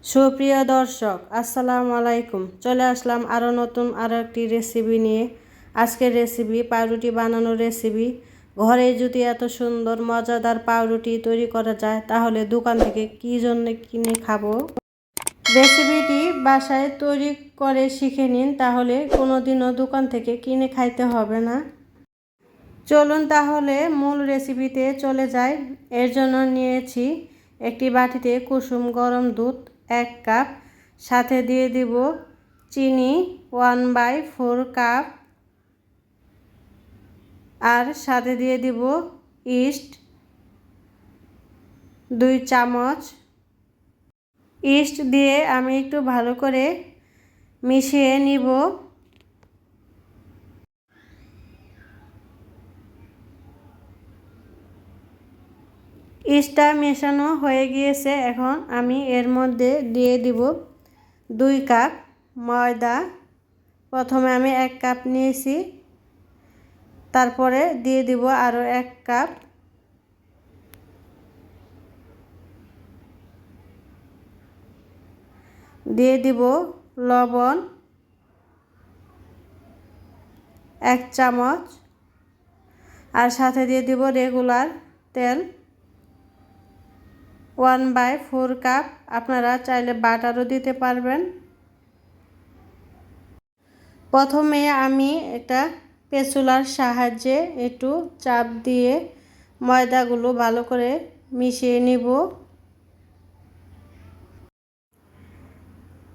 সুপ্রিয় দর্শক আসসালামু আলাইকুম। চলে আসলাম আরও নতুন একটি রেসিপি নিয়ে। আজকের রেসিপি পাউরুটি বানানোর রেসিপি। ঘরে যদি এত সুন্দর মজাদার পাউরুটি তৈরি করা যায় তাহলে দোকান থেকে কী জন্য কিনে খাবো। রেসিপিটি বাসায় তৈরি করে শিখে নিন, তাহলে কোনোদিনও দোকান থেকে কিনে খাইতে হবে না। চলুন তাহলে মূল রেসিপিতে চলে যাই। এর জন্য নিয়েছি একটি বাটিতে কুসুম গরম দুধ 1 কাপ, সাথে দিয়ে দিব চিনি 1/4 কাপ, আর সাথে দিয়ে দিব ইস্ট 2 চামচ। ইস্ট দিয়ে আমি একটু ভালো করে মিশিয়ে নিব। ইস্টটা মেশানো হয়ে গিয়েছে। এখন আমি এর মধ্যে দিয়ে দিব 2 কাপ ময়দা। প্রথমে আমি 1 কাপ নিয়েছি, তারপরে দিয়ে দিব আরও 1 কাপ। দিয়ে দিব লবণ 1 চামচ, আর সাথে দিয়ে দিব রেগুলার তেল 1/4 কাপ। আপনারা চাইলে বাটারও দিতে পারবেন। প্রথমে আমি একটা স্প্যাচুলার সাহায্যে একটু চাপ দিয়ে ময়দাগুলো ভালো করে মিশিয়ে নিব।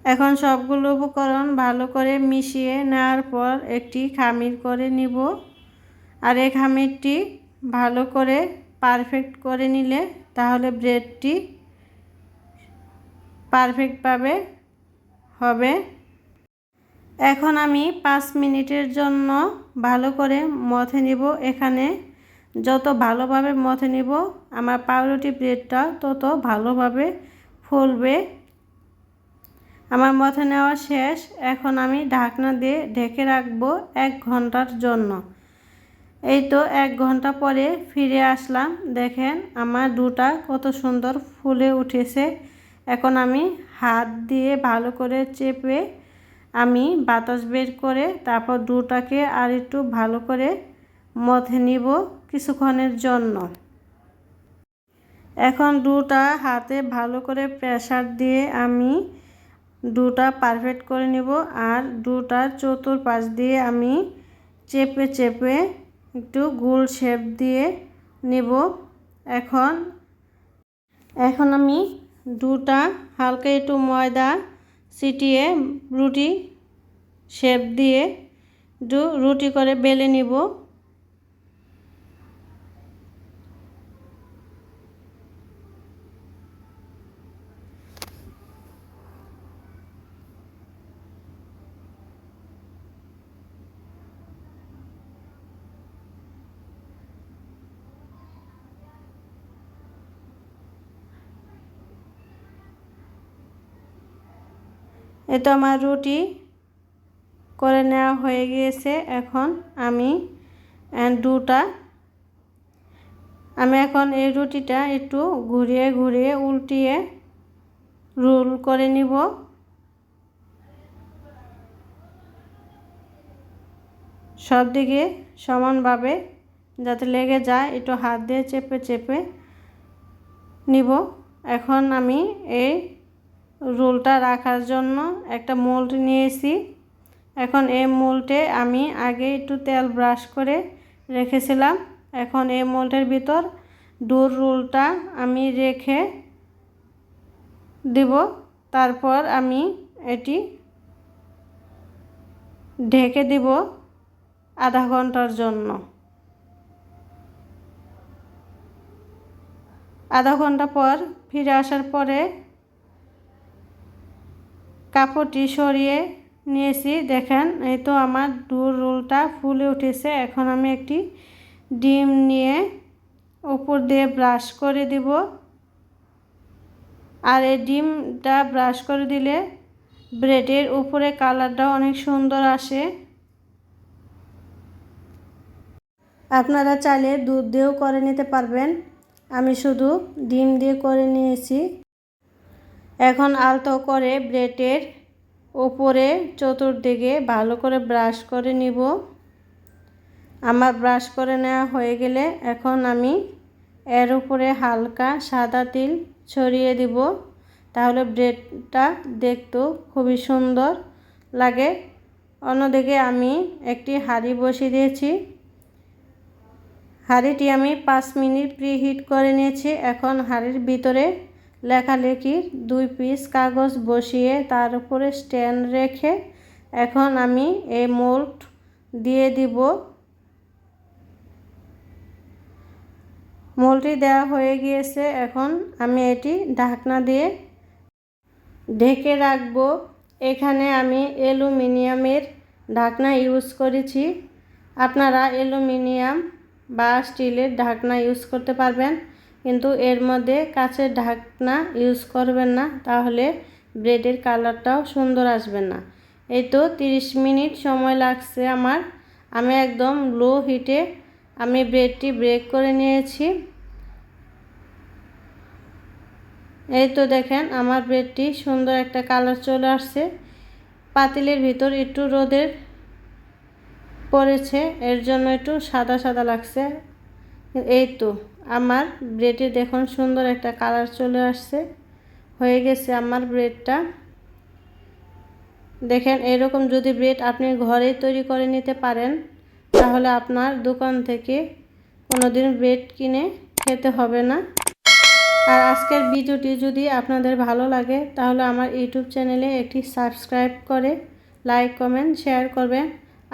এখন সবগুলো উপকরণ ভালো করে মিশিয়ে নেওয়ার পর একটি খামির করে নিব। আর এই খামিরটি ভালো করে পারফেক্ট করে নিলে তাহলে ব্রেডটি পারফেক্টভাবে হবে। এখন আমি 5 মিনিটের জন্য ভালো করে মথে নিব। এখানে যত ভালোভাবে মথে নিব আমার পাউরুটি ব্রেডটা তত ভালোভাবে ফুলবে। আমার মথে নেওয়া শেষ। এখন আমি ঢাকনা দিয়ে ঢেকে রাখবো 1 ঘন্টার জন্য। এই তো 1 ঘন্টা পরে ফিরে আসলাম। দেখেন আমার ডোটা কত সুন্দর ফুলে উঠেছে। এখন আমি হাত দিয়ে ভালো করে চেপে আমি বাতাস বের করে তারপর ডোটাকে আর একটু ভালো করে মথে নিব কিছুক্ষণের জন্য। এখন ডোটা হাতে ভালো করে প্রেসার দিয়ে আমি ডোটা পারফেক্ট করে নিব। আর ডোটার চতুর্পাশ দিয়ে আমি চেপে চেপে একটু গোল শেপ দিয়ে নেব। এখন আমি ডোটা হালকা একটু ময়দা ছিটিয়ে রুটি শেপ দিয়ে রুটি করে বেলে নিব। এটা আমার রুটি করে নেওয়া হয়ে গিয়েছে। এখন আমি এখন এই রুটিটা একটু ঘুরিয়ে ঘুরিয়ে উল্টিয়ে রোল করে নিব। সব দিকে সমানভাবে যাতে লেগে যায় একটু হাত দিয়ে চেপে চেপে নিব। এখন আমি এই রোলটা রাখার জন্য একটা মোল্ড নিয়েছি। এখন এই মোল্ডে আমি আগে একটু তেল ব্রাশ করে রেখেছিলাম। এখন এই মোল্ডের ভিতর ডোর রোলটা আমি রেখে দেব। তারপর আমি এটি ঢেকে দেব আধা ঘন্টার জন্য। আধা ঘন্টা পর ফিরে আসার পরে কাপড়টি সরিয়ে নিয়েছি। দেখেন এই তো আমার ডোর রোলটা ফুলে উঠেছে। এখন আমি একটি ডিম নিয়ে উপর দিয়ে ব্রাশ করে দিব। আর এই ডিমটা ব্রাশ করে দিলে ব্রেডের উপরে কালারটা অনেক সুন্দর আসে। আপনারা চাইলে দুধ দিয়েও করে নিতে পারবেন। আমি শুধু ডিম দিয়ে করে নিয়েছি। এখন আলতো করে ব্রেডের উপরে চতুর্দিকে ভালো করে ব্রাশ করে নিব। আমার ব্রাশ করে নেওয়া হয়ে গেলে এখন আমি এর উপরে হালকা সাদা তিল ছড়িয়ে দিব, তাহলে ব্রেডটা দেখতেও খুবই সুন্দর লাগে। অন্যদিকে আমি একটি হাঁড়ি বসিয়ে দিয়েছি। হাঁড়িটি আমি 5 মিনিট প্রিহিট করে নিয়েছি। এখন হাঁড়ির ভিতরে লেখালেখির 2 পিস কাগজ বসিয়ে তার উপরে স্ট্যান্ড রেখে এখন আমি এই মোল্ড দিয়ে দিব। মোল্ডটি দেওয়া হয়ে গিয়েছে। এখন আমি এটি ঢাকনা দিয়ে ঢেকে রাখব। এখানে আমি অ্যালুমিনিয়ামের ঢাকনা ইউজ করেছি। আপনারা অ্যালুমিনিয়াম বা স্টিলের ঢাকনা ইউজ করতে পারবেন, কিন্তু এর মধ্যে কাঁচের ঢাকনা ইউজ করবেন না, তাহলে ব্রেডের কালারটাও সুন্দর আসবে না। এই তো 30 মিনিট সময় লাগছে আমার। আমি একদম লো হিটে আমি ব্রেডটি বেক করে নিয়েছি। এই তো দেখেন আমার ব্রেডটি সুন্দর একটা কালার চলে আসছে। পাতিলের ভিতর একটু রোদের পড়েছে, এর জন্য একটু সাদা সাদা লাগছে। এই তো আমার ব্রেডে দেখুন সুন্দর একটা কালার চলে আসছে। হয়ে গেছে আমার ব্রেডটা। দেখেন এরকম যদি ব্রেড আপনি ঘরে তৈরি করে নিতে পারেন, তাহলে আপনার দোকান থেকে কোনোদিন ব্রেড কিনে খেতে হবে না। আর আজকের ভিডিওটি যদি আপনাদের ভালো লাগে, তাহলে আমার ইউটিউব চ্যানেলে একটি সাবস্ক্রাইব করে লাইক কমেন্ট শেয়ার করবেন।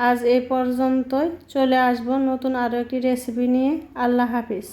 আজ এই পর্যন্তই, চলে আসব নতুন আরও একটি রেসিপি নিয়ে। আল্লাহ হাফিজ।